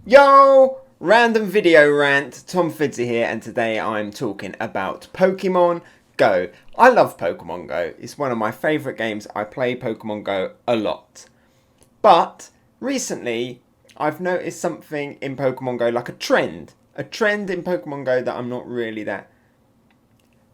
Yo! Random video rant, Tom Fiddzy here, and today I'm talking about Pokemon Go. I love Pokemon Go. It's one of my favourite games. I play Pokemon Go a lot. But recently, I've noticed something in Pokemon Go, like a trend. A trend in Pokemon Go that I'm not really that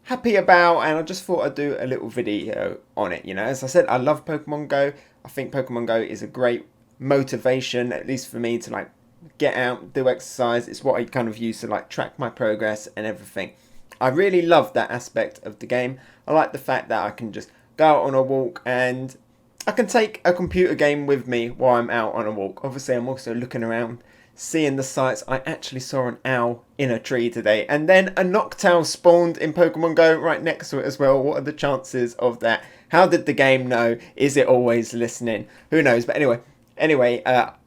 happy about, and I just thought I'd do a little video on it. You know, as I said, I love Pokemon Go. I think Pokemon Go is a great motivation, at least for me, to like get out, do exercise. It's what I kind of use to like track my progress and everything. I really love that aspect of the game. I like the fact that I can just go out on a walk and I can take a computer game with me while I'm out on a walk. Obviously, I'm also looking around, seeing the sights. I actually saw an owl in a tree today, and then a Noctowl spawned in Pokemon Go right next to it as well. What are the chances of that? How did the game know? Is it always listening? Who knows? But anyway,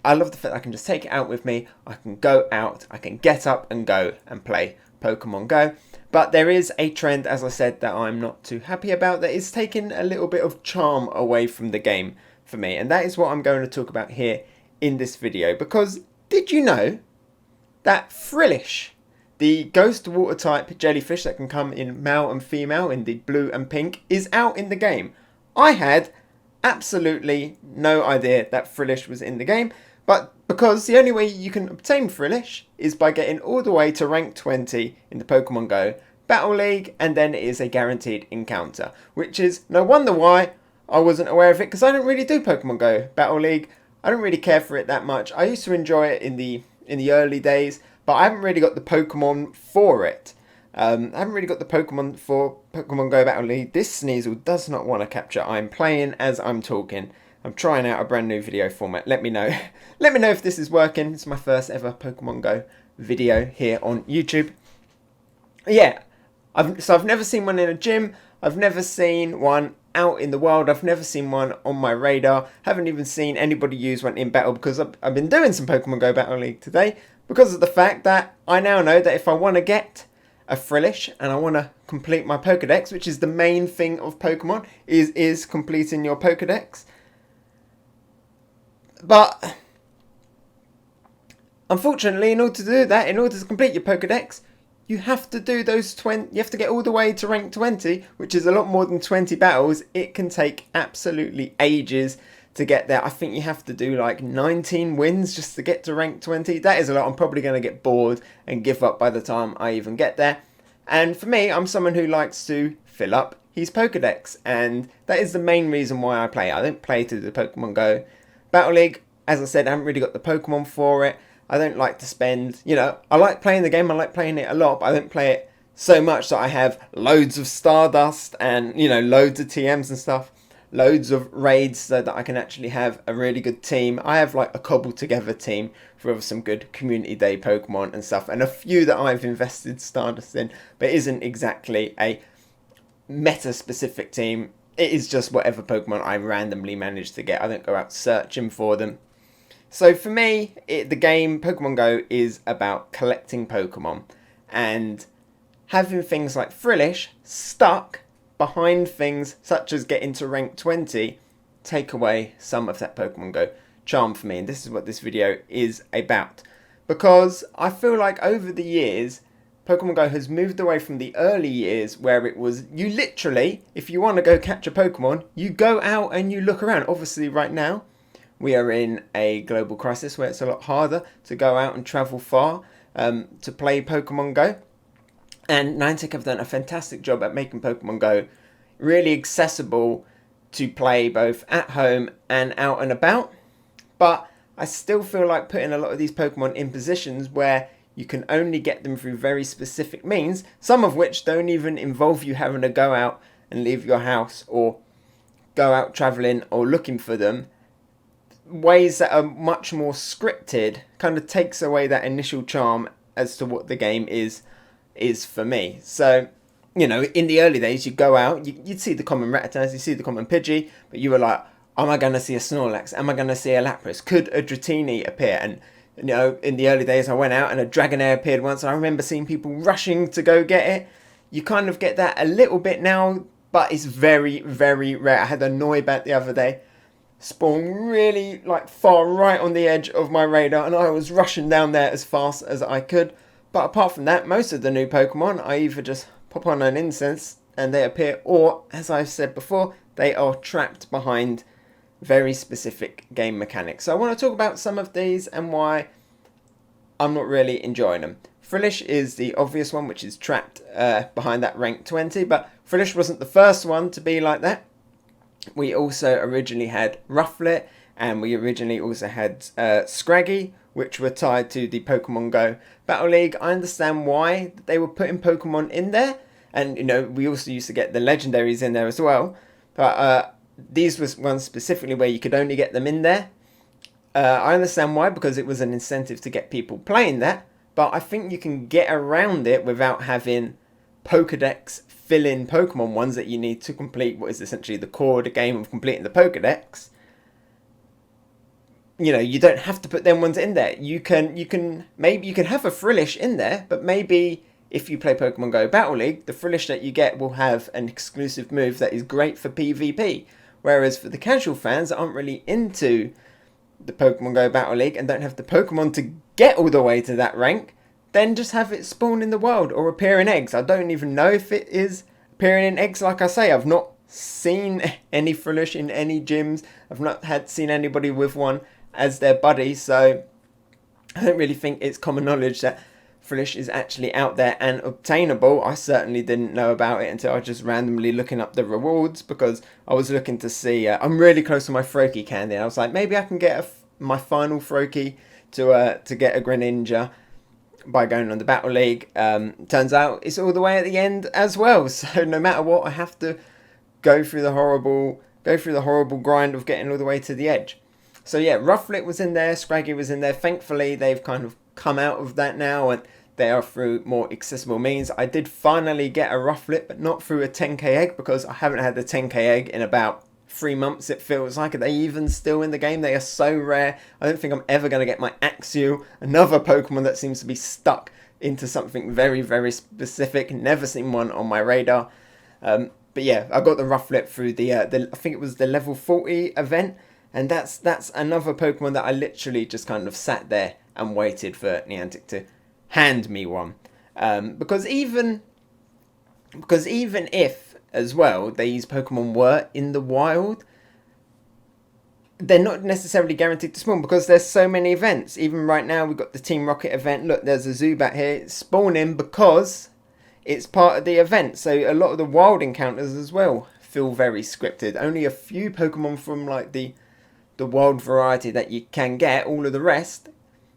I love the fact that I can just take it out with me. I can go out, I can get up and go and play Pokemon Go. But there is a trend, as I said, that I'm not too happy about, that is taking a little bit of charm away from the game for me. And that is what I'm going to talk about here in this video. Because did you know that Frillish, the ghost water type jellyfish that can come in male and female in the blue and pink, is out in the game? I had absolutely no idea that Frillish was in the game, but because the only way you can obtain Frillish is by getting all the way to rank 20 in the Pokemon Go Battle League, and then it is a guaranteed encounter, which is no wonder why I wasn't aware of it, because I don't really do Pokemon Go Battle League. I don't really care for it that much. I used to enjoy it in the early days, but I haven't really got the Pokemon for it. I haven't really got the Pokemon for Pokemon Go Battle League. This Sneasel does not want to capture. I'm playing as I'm talking. I'm trying out a brand new video format. Let me know. Let me know if this is working. It's my first ever Pokemon Go video here on YouTube. Yeah, I've never seen one in a gym. I've never seen one out in the wild. I've never seen one on my radar. Haven't even seen anybody use one in battle, because I've been doing some Pokemon Go Battle League today, because of the fact that I now know that if I want to get a Frillish and I want to complete my Pokedex, which is the main thing of Pokemon, is completing your Pokedex. But unfortunately, in order to do that, in order to complete your Pokedex, you have to do those 20. You have to get all the way to rank 20, which is a lot more than 20 battles. It can take absolutely ages to get there. I think you have to do like 19 wins just to get to rank 20. That is a lot. I'm probably going to get bored and give up by the time I even get there. And for me, I'm someone who likes to fill up his Pokedex, and that is the main reason why I play. I don't play to the Pokemon Go Battle League. As I said, I haven't really got the Pokemon for it. I don't like to spend, I like playing the game. I like playing it a lot, but I don't play it so much that I have loads of Stardust and, loads of TMs and stuff. Loads of raids so that I can actually have a really good team. I have like a cobbled together team for some good community day Pokemon and stuff, and a few that I've invested Stardust in, but it isn't exactly a meta specific team. It is just whatever Pokemon I randomly manage to get. I don't go out searching for them. So for me, the game Pokemon Go is about collecting Pokemon and having things like Frillish stuck behind things such as getting to rank 20 take away some of that Pokemon Go charm for me. And this is what this video is about, because I feel like over the years Pokemon Go has moved away from the early years where it was, you literally, if you want to go catch a Pokemon, you go out and you look around. Obviously right now we are in a global crisis where it's a lot harder to go out and travel far to play Pokemon Go. And Niantic have done a fantastic job at making Pokemon Go really accessible to play both at home and out and about. But I still feel like putting a lot of these Pokemon in positions where you can only get them through very specific means, some of which don't even involve you having to go out and leave your house or go out travelling or looking for them. Ways that are much more scripted kind of takes away that initial charm as to what the game is for me. So, in the early days, you go out, you'd see the common Rattatas, you see the common Pidgey, but you were like, am I going to see a Snorlax? Am I going to see a Lapras? Could a Dratini appear? And, in the early days, I went out and a Dragonair appeared once, and I remember seeing people rushing to go get it. You kind of get that a little bit now, but it's very, very rare. I had a Noibat the other day. spawn really like far right on the edge of my radar, and I was rushing down there as fast as I could. But apart from that, most of the new Pokemon, I either just pop on an incense and they appear, or, as I've said before, they are trapped behind very specific game mechanics. So I want to talk about some of these and why I'm not really enjoying them. Frillish is the obvious one, which is trapped behind that rank 20, but Frillish wasn't the first one to be like that. We also originally had Rufflet, and we originally also had Scraggy, which were tied to the Pokemon Go Battle League. I understand why they were putting Pokemon in there, and you know, we also used to get the legendaries in there as well, but these was ones specifically where you could only get them in there. I understand why, because it was an incentive to get people playing that, but I think you can get around it without having Pokedex fill-in Pokemon ones that you need to complete what is essentially the core of the game of completing the Pokedex. You know, you don't have to put them ones in there. You can maybe you can have a Frillish in there, but maybe if you play Pokemon Go Battle League, the Frillish that you get will have an exclusive move that is great for PvP. Whereas for the casual fans that aren't really into the Pokemon Go Battle League and don't have the Pokemon to get all the way to that rank, then just have it spawn in the wild or appear in eggs. I don't even know if it is appearing in eggs. Like I say, I've not seen any Frillish in any gyms. I've not seen anybody with one as their buddy, so I don't really think it's common knowledge that Frillish is actually out there and obtainable. I certainly didn't know about it until I was just randomly looking up the rewards, because I was looking to see, I'm really close to my Froakie candy, and I was like, maybe I can get my final Froakie to get a Greninja by going on the Battle League. Turns out it's all the way at the end as well, so no matter what, I have to go through the horrible grind of getting all the way to the edge. So yeah, Rufflet was in there, Scraggy was in there. Thankfully, they've kind of come out of that now, and they are through more accessible means. I did finally get a Rufflet, but not through a 10k egg, because I haven't had the 10k egg in about 3 months, it feels like. Are they even still in the game? They are so rare. I don't think I'm ever going to get my Axew, another Pokemon that seems to be stuck into something very, very specific. Never seen one on my radar. But yeah, I got the Rufflet through the I think it was the level 40 event. And that's another Pokemon that I literally just kind of sat there and waited for Niantic to hand me one. Because even if, as well, these Pokemon were in the wild, they're not necessarily guaranteed to spawn, because there's so many events. Even right now, we've got the Team Rocket event. Look, there's a Zubat here. It's spawning because it's part of the event. So a lot of the wild encounters as well feel very scripted. Only a few Pokemon from like the wild variety that you can get. All of the rest,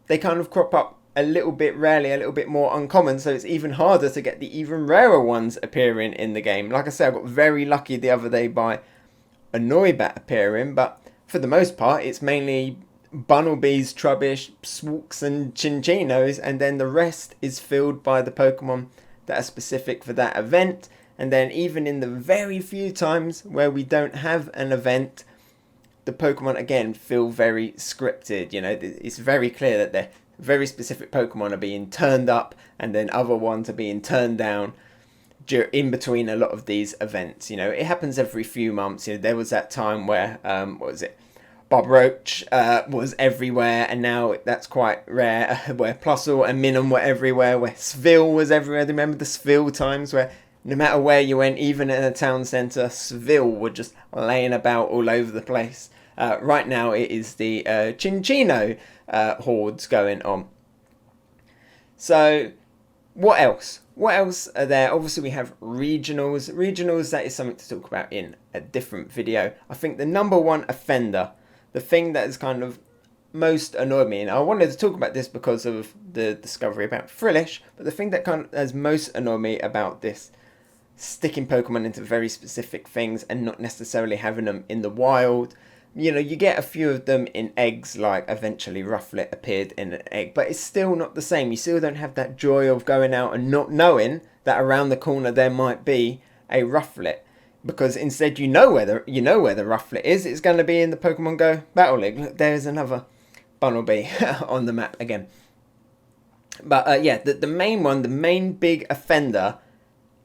they kind of crop up a little bit rarely, a little bit more uncommon, so it's even harder to get the even rarer ones appearing in the game. Like I said, I got very lucky the other day by a Noibat appearing, but for the most part it's mainly Bunnelbees, Trubbish, Swooks and Chinchinos, and then the rest is filled by the Pokemon that are specific for that event. And then even in the very few times where we don't have an event, the Pokemon again feel very scripted. You know, it's very clear that they're very specific Pokemon are being turned up, and then other ones are being turned down in between a lot of these events. You know, it happens every few months. You know, there was that time where what was it? Bob Roach was everywhere, and now that's quite rare. Where Plusle and Minun were everywhere. Where Sville was everywhere. Do you remember the Sville times where no matter where you went, even in a town centre, Sville were just laying about all over the place. Right now it is the Chinchino hordes going on. So what else? What else are there? Obviously we have regionals. Regionals, that is something to talk about in a different video. I think the number one offender, the thing that has kind of most annoyed me, and I wanted to talk about this because of the discovery about Frillish, but the thing that kind of has most annoyed me about this, sticking Pokemon into very specific things and not necessarily having them in the wild. You know, you get a few of them in eggs, like eventually Rufflet appeared in an egg, but it's still not the same. You still don't have that joy of going out and not knowing that around the corner there might be a Rufflet, because instead you know where the Rufflet is. It's going to be in the Pokemon Go Battle League. Look, there's another Bunnelby on the map again. But yeah, the main one, the main big offender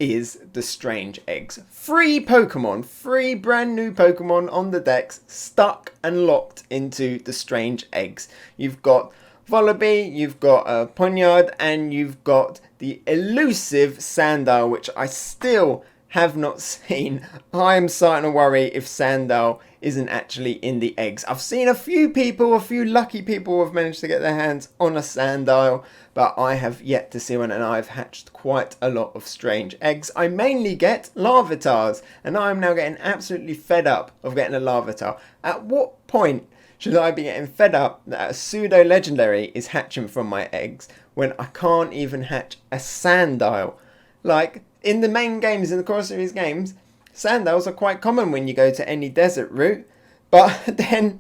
is the strange eggs. 3 Pokemon, 3 brand new Pokemon on the decks, stuck and locked into the strange eggs. You've got Volibee, you've got Ponyard, and you've got the elusive Sandile, which I still have not seen. I'm starting to worry if Sandile isn't actually in the eggs. I've seen a few people, a few lucky people have managed to get their hands on a Sandile, but I have yet to see one, and I've hatched quite a lot of strange eggs. I mainly get Larvitars, and I'm now getting absolutely fed up of getting a Larvitar. At what point should I be getting fed up that a pseudo legendary is hatching from my eggs when I can't even hatch a Sandile? Like, in the main games, in the core series games, Sandiles are quite common when you go to any desert route, but then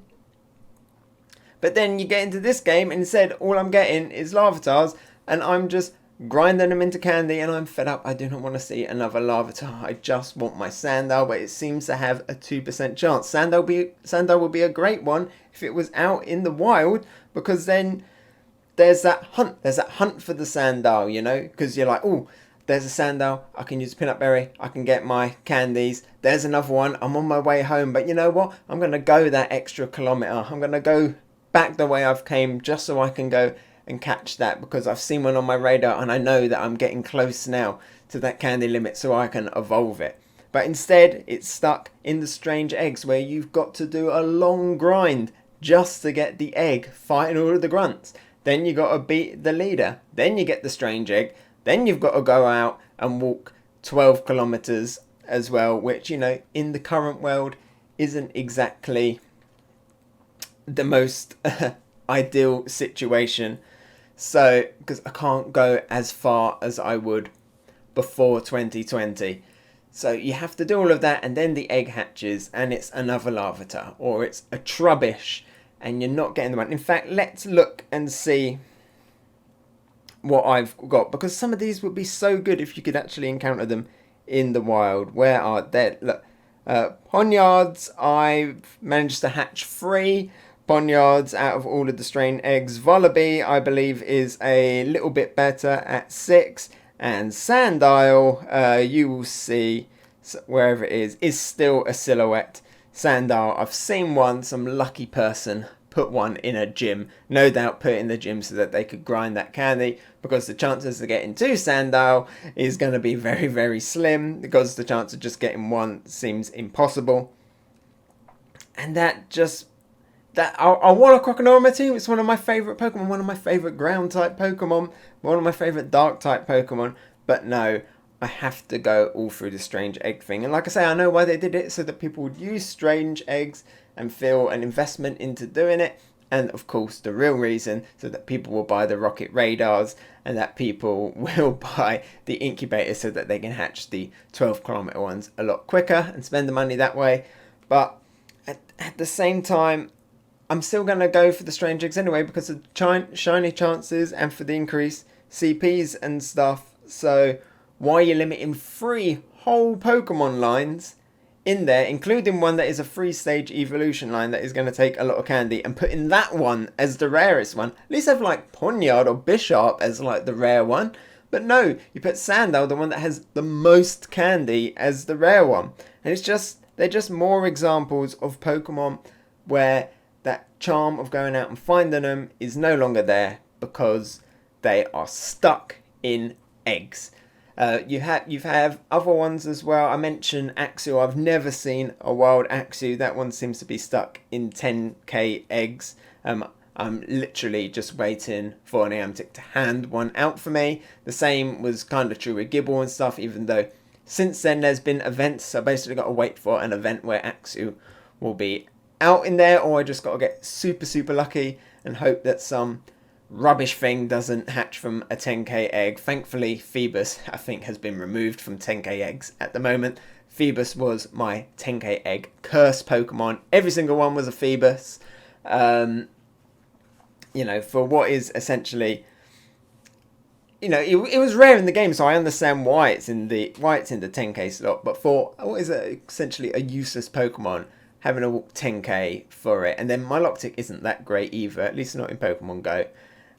you get into this game and instead all I'm getting is Larvitars, and I'm just grinding them into candy, and I'm fed up. I do not want to see another Larvitar. I just want my Sandile, but it seems to have a 2% chance. Sandile would be a great one if it was out in the wild, because then there's that hunt. There's that hunt for the Sandile, you know, because you're like, oh, there's a Sandile, I can use a peanut berry, I can get my candies. There's another one, I'm on my way home, but you know what? I'm going to go that extra kilometre. I'm going to go back the way I've came just so I can go and catch that, because I've seen one on my radar and I know that I'm getting close now to that candy limit so I can evolve it. But instead, it's stuck in the strange eggs where you've got to do a long grind just to get the egg, fighting all of the grunts. Then you got to beat the leader. Then you get the strange egg. Then you've got to go out and walk 12 kilometres as well, which, you know, in the current world isn't exactly the most ideal situation. So, because I can't go as far as I would before 2020. So you have to do all of that, and then the egg hatches and it's another Larvitar, or it's a Trubbish and you're not getting the one. In fact, let's look and see what I've got, because some of these would be so good if you could actually encounter them in the wild. Where are they? Look, Ponyards, I've managed to hatch 3 Ponyards out of all of the strain eggs. Volibee, I believe, is a little bit better at 6, and Sandile, you will see wherever it is still a silhouette. Sandile, I've seen one, some lucky person put one in a gym, no doubt put it in the gym so that they could grind that candy, because the chances of getting 2 Sandile is going to be very, very slim, because the chance of just getting one seems impossible. And that just, I want a Crocodile on my team. It's one of my favourite Pokemon, one of my favourite ground type Pokemon, one of my favourite dark type Pokemon, but no, I have to go all through the strange egg thing. And like I say, I know why they did it, so that people would use strange eggs and feel an investment into doing it. And of course, the real reason, so that people will buy the rocket radars, and that people will buy the incubators so that they can hatch the 12-kilometre ones a lot quicker and spend the money that way. But at the same time, I'm still going to go for the strange eggs anyway, because of shiny chances and for the increased CPs and stuff. So why are you limiting 3 whole Pokemon lines in there, including one that is a 3-stage evolution line that is going to take a lot of candy, and putting that one as the rarest one? At least have like Ponyard or Bisharp as like the rare one. But no, you put Sandile, the one that has the most candy, as the rare one. And it's just, they're just more examples of Pokemon where that charm of going out and finding them is no longer there, because they are stuck in eggs. You have other ones as well. I mentioned Axew. I've never seen a wild Axew. That one seems to be stuck in 10k eggs. I'm literally just waiting for an Niantic to hand one out for me. The same was kind of true with Gibble and stuff, even though since then there's been events. So I basically got to wait for an event where Axew will be out in there, or I just got to get super, super lucky and hope that some rubbish thing doesn't hatch from a 10k egg. Thankfully, Phoebus, I think, has been removed from 10k eggs at the moment. Phoebus was my 10k egg curse Pokemon. Every single one was a Phoebus. You know, for what is essentially, you know, it was rare in the game, so I understand why it's in the 10k slot. But for what is essentially a useless Pokemon, having a 10k for it, and then Milotic isn't that great either, at least not in Pokemon Go.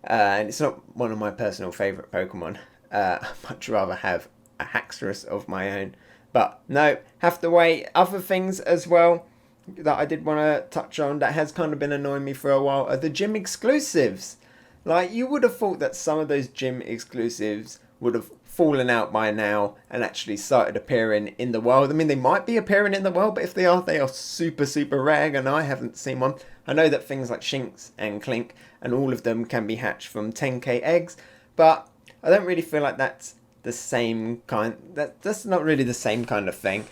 And it's not one of my personal favourite Pokemon. I'd much rather have a hackstress of my own. But no, have to wait. Other things as well that I did want to touch on that has kind of been annoying me for a while are the gym exclusives. Like, you would have thought that some of those gym exclusives would have fallen out by now and actually started appearing in the world. I mean, they might be appearing in the world, but if they are super, super rare, and I haven't seen one. I know that things like Shinx and Clink and all of them can be hatched from 10k eggs, but I don't really feel like that's the same kind. That's not really the same kind of thing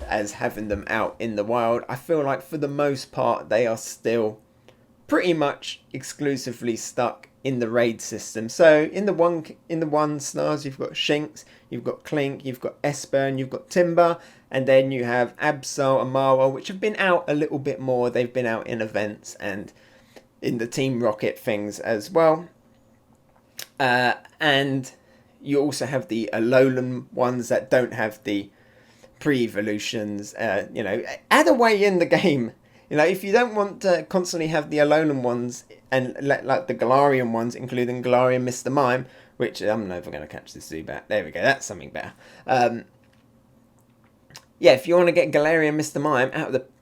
as having them out in the wild. I feel like for the most part they are still pretty much exclusively stuck in the raid system. So in the one stars, you've got Shinx, you've got Clink, you've got Espurr, and you've got Timber, and then you have Absol and Marwell, which have been out a little bit more. They've been out in events and in the Team Rocket things as well. And you also have the Alolan ones that don't have the pre-evolutions. Add a way in the game. If you don't want to constantly have the Alolan ones and let like the Galarian ones, including Galarian Mr. Mime, which I'm never going to catch this Zubat. There we go, that's something better. If you want to get Galarian Mr. Mime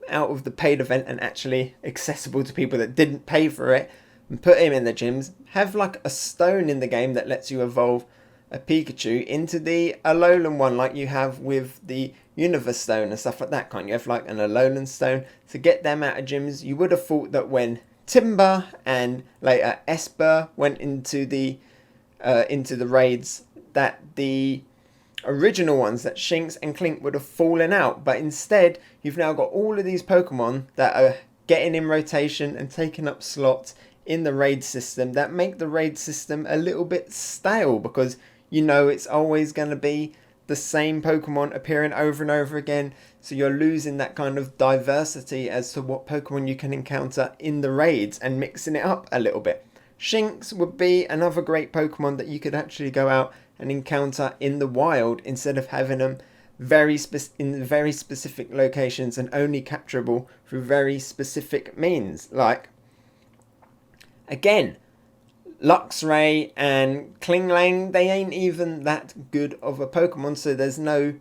out of the paid event and actually accessible to people that didn't pay for it, and put him in the gyms, have like a stone in the game that lets you evolve a Pikachu into the Alolan one, like you have with the Universe Stone and stuff like that. Can't you have like an Alolan Stone to get them out of gyms? You would have thought that when Timber and later Espurr went into the raids, that the original ones, that Shinx and Clink, would have fallen out. But instead, you've now got all of these Pokemon that are getting in rotation and taking up slots in the raid system that make the raid system a little bit stale, because it's always going to be the same Pokemon appearing over and over again. So you're losing that kind of diversity as to what Pokemon you can encounter in the raids and mixing it up a little bit. Shinx would be another great Pokemon that you could actually go out and encounter in the wild, instead of having them in very specific locations and only capturable through very specific means. Like, again, Luxray and Klinglang, they ain't even that good of a Pokemon, so there's no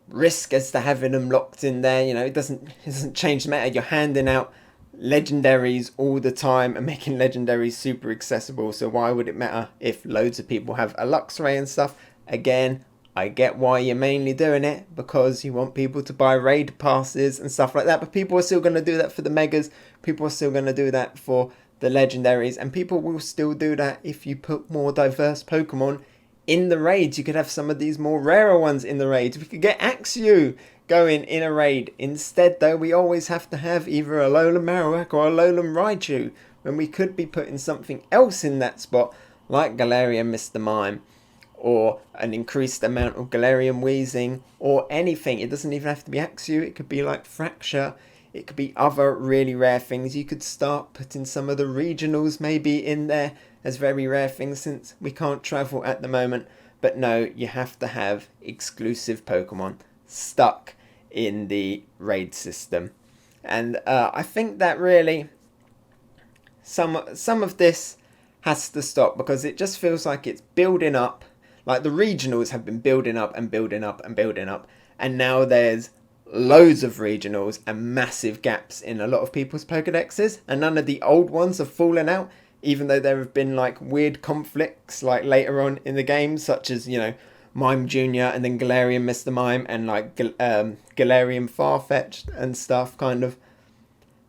risk as to having them locked in there. It doesn't change the matter. You're handing out legendaries all the time and making legendaries super accessible, so why would it matter if loads of people have a Luxray and stuff? Again, I get why you're mainly doing it, because you want people to buy raid passes and stuff like that, but people are still going to do that for the megas, people are still going to do that for the legendaries, and people will still do that if you put more diverse Pokemon in the raids. You could have some of these more rarer ones in the raids. We could get Axew going in a raid. Instead, though, we always have to have either a Alolan Marowak or a Alolan Raichu, when we could be putting something else in that spot, like Galarian Mr. Mime, or an increased amount of Galarian Weezing, or anything. It doesn't even have to be Axew. It could be like Fracture. It could be other really rare things. You could start putting some of the regionals maybe in there as very rare things, since we can't travel at the moment. But no, you have to have exclusive Pokemon stuck in the raid system. And I think that really some of this has to stop, because it just feels like it's building up. Like, the regionals have been building up and building up and building up, and now there's loads of regionals and massive gaps in a lot of people's Pokedexes, and none of the old ones have fallen out, even though there have been like weird conflicts like later on in the game, such as Mime Jr. and then Galarian Mr. Mime and like Galarian Farfetch'd and stuff, kind of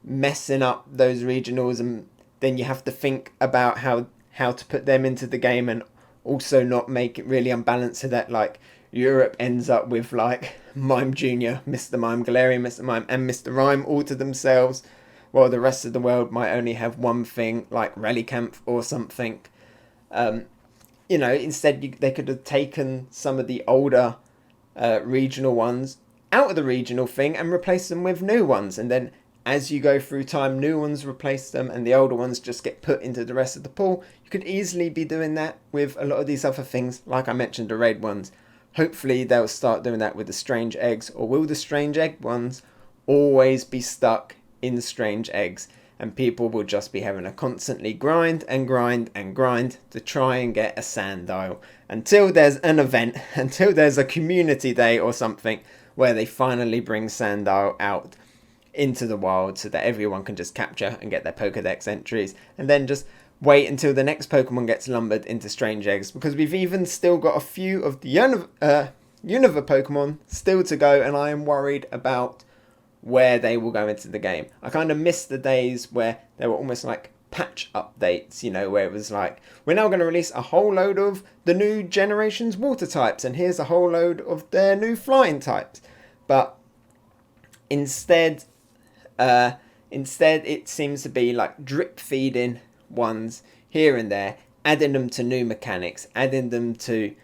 messing up those regionals, and then you have to think about how to put them into the game and also not make it really unbalanced, so that like Europe ends up with like Mime Jr., Mr. Mime, Galarian Mr. Mime and Mr. Rhyme all to themselves, while the rest of the world might only have one thing like Relicanth or something. Instead they could have taken some of the older regional ones out of the regional thing and replaced them with new ones, and then as you go through time, new ones replace them and the older ones just get put into the rest of the pool. You could easily be doing that with a lot of these other things, like I mentioned, the raid ones. Hopefully they'll start doing that with the strange eggs, or will the strange egg ones always be stuck in strange eggs? and people will just be having to constantly grind and grind and grind to try and get a Sandile until there's an event, until there's a community day or something where they finally bring Sandile out into the wild so that everyone can just capture and get their Pokedex entries, and then just wait until the next Pokemon gets lumbered into strange eggs, because we've even still got a few of the Unova Pokemon still to go, and I am worried about where they will go into the game. I kind of miss the days where they were almost like patch updates, you know, where it was like, we're now going to release a whole load of the new generation's water types, and here's a whole load of their new flying types. But instead it seems to be like drip feeding ones here and there, adding them to new mechanics, adding them to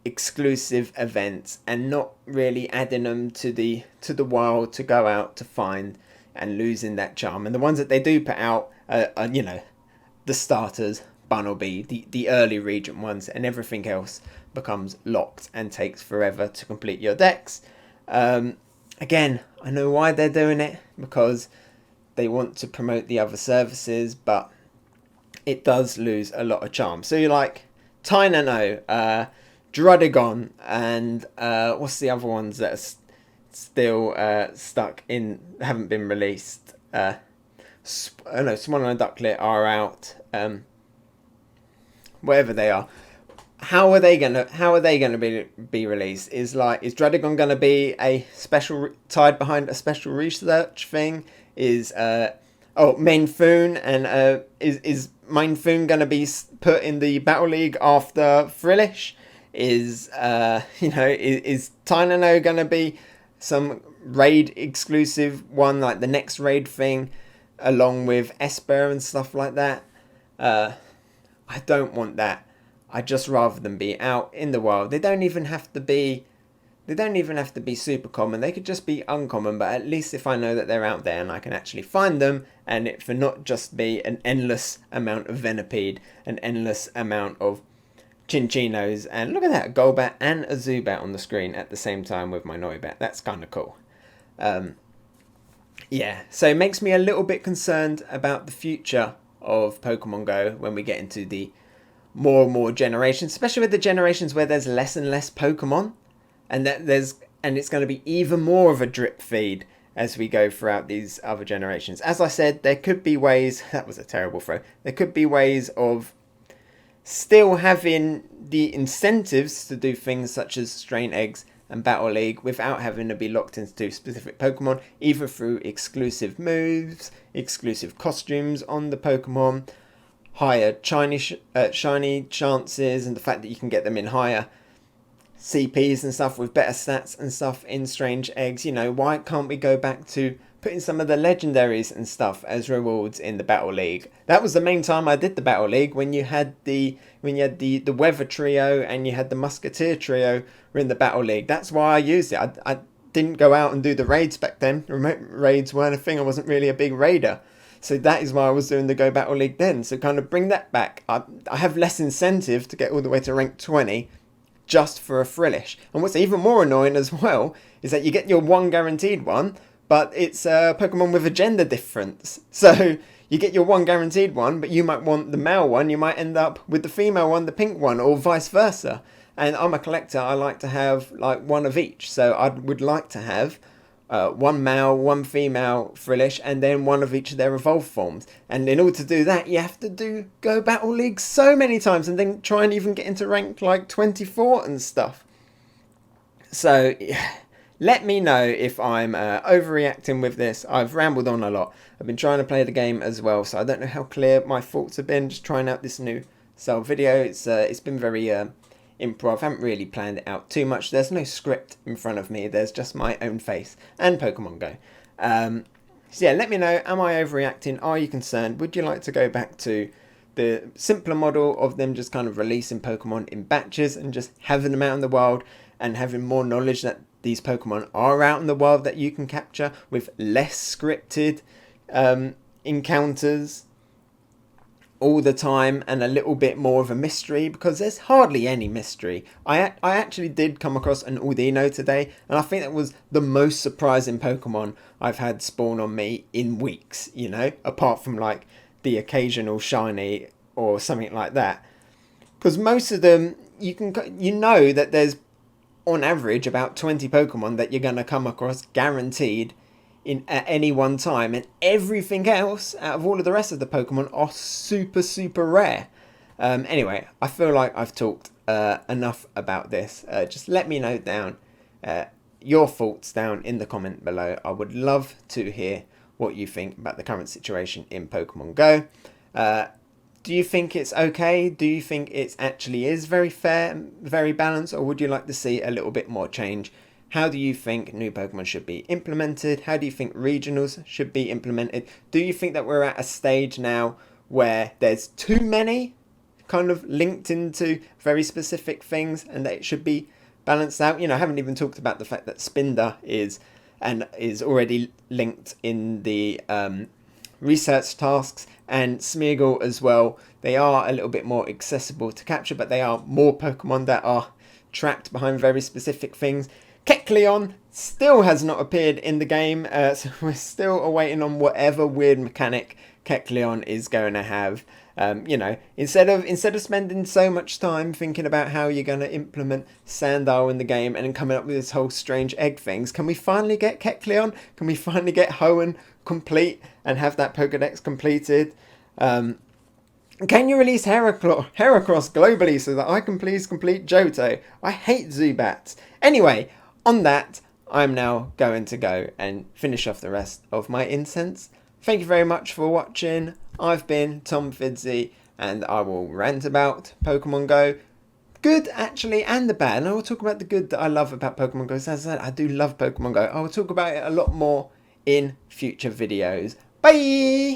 exclusive events, and not really adding them to the wild to go out to find, and losing that charm. And the ones that they do put out are you know, the starters, Bunnelby, the early region ones, and everything else becomes locked and takes forever to complete your decks. Again, I know why they're doing it, because they want to promote the other services, but it does lose a lot of charm. So you're like Tynano, Drudigon, and what's the other ones that are still stuck in, haven't been released? Swan and Ducklet are out. Whatever they are, how are they gonna be released? Is Drudigon gonna be a special tied behind a special research thing? Is Mainfoon, and is Mainfoon gonna be put in the Battle League after Frillish? Is Tynano gonna be some raid exclusive one, like the next raid thing, along with Espurr and stuff like that? I don't want that. I just rather them be out in the wild. They don't even have to be super common. They could just be uncommon, but at least if I know that they're out there and I can actually find them, and it for not just be an endless amount of Venipede, an endless amount of Chinchinos, and look at that, a Golbat and a Zubat on the screen at the same time with my Noibat. That's kind of cool. Yeah, so it makes me a little bit concerned about the future of Pokemon Go when we get into the more and more generations, especially with the generations where there's less and less Pokemon, and it's going to be even more of a drip feed as we go throughout these other generations. As I said, there could be ways, that was a terrible throw, there could be ways of still having the incentives to do things such as strain eggs and Battle League without having to be locked into specific Pokemon, either through exclusive moves, exclusive costumes on the Pokemon, higher shiny chances, and the fact that you can get them in higher CPs and stuff with better stats and stuff in strange eggs. You know, why can't we go back to putting some of the legendaries and stuff as rewards in the Battle League? That was the main time I did the Battle League, when you had the Weather Trio and you had the Musketeer Trio were in the Battle League. That's why I used it. I didn't go out and do the raids back then. Remote raids weren't a thing. I wasn't really a big raider. So that is why I was doing the Go Battle League then. So kind of bring that back. I have less incentive to get all the way to rank 20 just for a Frillish. And what's even more annoying as well is that you get your one guaranteed one, but it's a Pokemon with a gender difference. So you get your one guaranteed one, but you might want the male one. You might end up with the female one, the pink one, or vice versa. And I'm a collector. I like to have like one of each. So I would like to have one male, one female Frillish, and then one of each of their evolved forms. And in order to do that, you have to do Go Battle League so many times, and then try and even get into rank like 24 and stuff. So let me know if I'm overreacting with this. I've rambled on a lot. I've been trying to play the game as well, so I don't know how clear my thoughts have been. Just trying out this new style video. It's been very improv. I haven't really planned it out too much. There's no script in front of me. There's just my own face and Pokemon Go. So yeah, let me know. Am I overreacting? Are you concerned? Would you like to go back to the simpler model of them just kind of releasing Pokemon in batches and just having them out in the wild, and having more knowledge that these Pokemon are out in the wild that you can capture with less scripted encounters? all the time and a little bit more of a mystery, because there's hardly any mystery. I actually did come across an Audino today, and I think that was the most surprising Pokemon I've had spawn on me in weeks, you know, apart from like the occasional shiny or something like that. Because most of them, you know that there's on average about 20 Pokemon that you're going to come across guaranteed at any one time, and everything else out of all of the rest of the Pokemon are super rare. Anyway, I feel like I've talked enough about this. Just let me know down your thoughts down in the comment below. I would love to hear what you think about the current situation in Pokemon Go. Do you think it's okay? Do you think it actually is very fair, very balanced, or would you like to see a little bit more change? How do you think new Pokemon should be implemented? How do you think regionals should be implemented? Do you think that we're at a stage now where there's too many kind of linked into very specific things and that it should be balanced out? You know, I haven't even talked about the fact that Spinder is already linked in the research tasks, and Smeargle as well. They are a little bit more accessible to capture, but they are more Pokemon that are trapped behind very specific things. Kecleon still has not appeared in the game, so we're still awaiting on whatever weird mechanic Kecleon is going to have. You know, instead of spending so much time thinking about how you're going to implement Sandile in the game and then coming up with this whole strange egg things, can we finally get Kecleon? Can we finally get Hoenn complete and have that Pokedex completed? Can you release Heracross globally so that I can please complete Johto? I hate Zubats. Anyway, on that, I'm now going to go and finish off the rest of my incense. Thank you very much for watching. I've been Tom Fiddzy, and I will rant about Pokemon Go. Good, actually, and the bad. And I will talk about the good that I love about Pokemon Go. As I said, I do love Pokemon Go. I will talk about it a lot more in future videos. Bye!